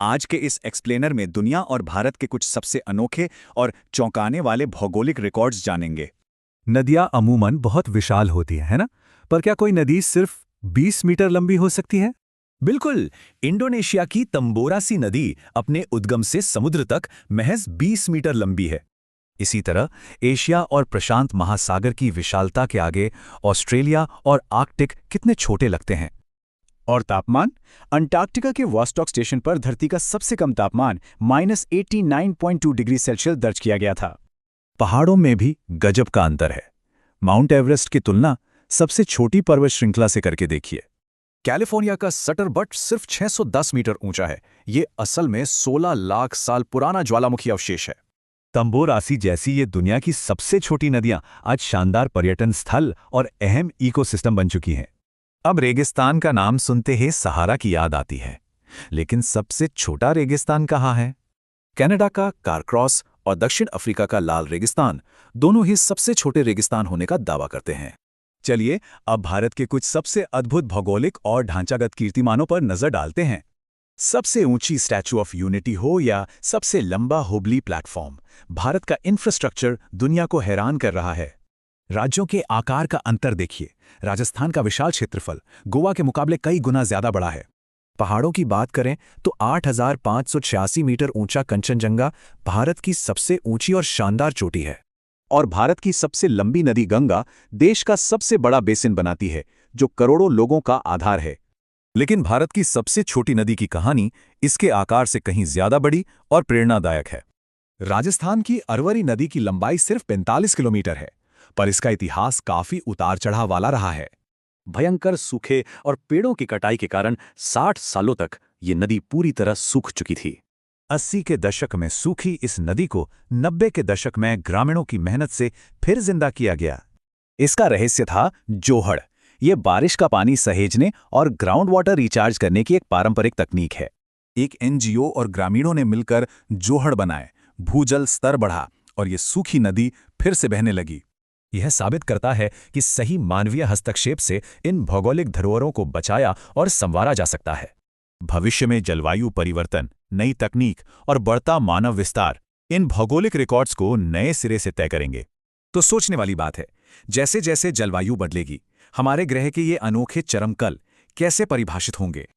आज के इस एक्सप्लेनर में दुनिया और भारत के कुछ सबसे अनोखे और चौंकाने वाले भौगोलिक रिकॉर्ड्स जानेंगे। नदियां अमूमन बहुत विशाल होती हैं, है ना? पर क्या कोई नदी सिर्फ 20 मीटर लंबी हो सकती है? बिल्कुल। इंडोनेशिया की तंबोरासी नदी अपने उद्गम से समुद्र तक महज 20 मीटर लंबी है। इसी तरह एशिया और प्रशांत महासागर की विशालता के आगे ऑस्ट्रेलिया और आर्कटिक कितने छोटे लगते हैं। और तापमान, अंटार्कटिका के वॉस्टॉक स्टेशन पर धरती का सबसे कम तापमान -89.2 डिग्री सेल्सियस दर्ज किया गया था। पहाड़ों में भी गजब का अंतर है। माउंट एवरेस्ट की तुलना सबसे छोटी पर्वत श्रृंखला से करके देखिए। कैलिफोर्निया का सटर बट सिर्फ 610 मीटर ऊंचा है। ये असल में 16 लाख साल पुराना ज्वालामुखी अवशेष है। तंबोरासी जैसी ये दुनिया की सबसे छोटी नदियां आज शानदार पर्यटन स्थल और अहम इकोसिस्टम बन चुकी हैं। अब रेगिस्तान का नाम सुनते ही सहारा की याद आती है, लेकिन सबसे छोटा रेगिस्तान कहाँ है? कनाडा का कारक्रॉस और दक्षिण अफ्रीका का लाल रेगिस्तान दोनों ही सबसे छोटे रेगिस्तान होने का दावा करते हैं। चलिए अब भारत के कुछ सबसे अद्भुत भौगोलिक और ढांचागत कीर्तिमानों पर नजर डालते हैं। सबसे ऊंची स्टैच्यू ऑफ यूनिटी हो या सबसे लंबा हुबली प्लेटफॉर्म, भारत का इंफ्रास्ट्रक्चर दुनिया को हैरान कर रहा है। राज्यों के आकार का अंतर देखिए। राजस्थान का विशाल क्षेत्रफल गोवा के मुकाबले कई गुना ज्यादा बड़ा है। पहाड़ों की बात करें तो 8,586 मीटर ऊंचा कंचनजंगा भारत की सबसे ऊंची और शानदार चोटी है। और भारत की सबसे लंबी नदी गंगा देश का सबसे बड़ा बेसिन बनाती है, जो करोड़ों लोगों का आधार है। लेकिन भारत की सबसे छोटी नदी की कहानी इसके आकार से कहीं ज्यादा बड़ी और प्रेरणादायक है। राजस्थान की अरवरी नदी की लंबाई सिर्फ 45 किलोमीटर है, पर इसका इतिहास काफी उतार चढ़ाव वाला रहा है। भयंकर सूखे और पेड़ों की कटाई के कारण 60 सालों तक ये नदी पूरी तरह सूख चुकी थी। 80 के दशक में सूखी इस नदी को 90 के दशक में ग्रामीणों की मेहनत से फिर जिंदा किया गया। इसका रहस्य था जोहड़। ये बारिश का पानी सहेजने और ग्राउंड वाटर रिचार्ज करने की एक पारंपरिक तकनीक है। एक एनजीओ और ग्रामीणों ने मिलकर जोहड़ बनाए, भूजल स्तर बढ़ा और ये सूखी नदी फिर से बहने लगी। यह साबित करता है कि सही मानवीय हस्तक्षेप से इन भौगोलिक धरोहरों को बचाया और संवारा जा सकता है। भविष्य में जलवायु परिवर्तन, नई तकनीक और बढ़ता मानव विस्तार इन भौगोलिक रिकॉर्ड्स को नए सिरे से तय करेंगे। तो सोचने वाली बात है, जैसे जैसे जलवायु बदलेगी, हमारे ग्रह के ये अनोखे चरमकल कैसे परिभाषित होंगे।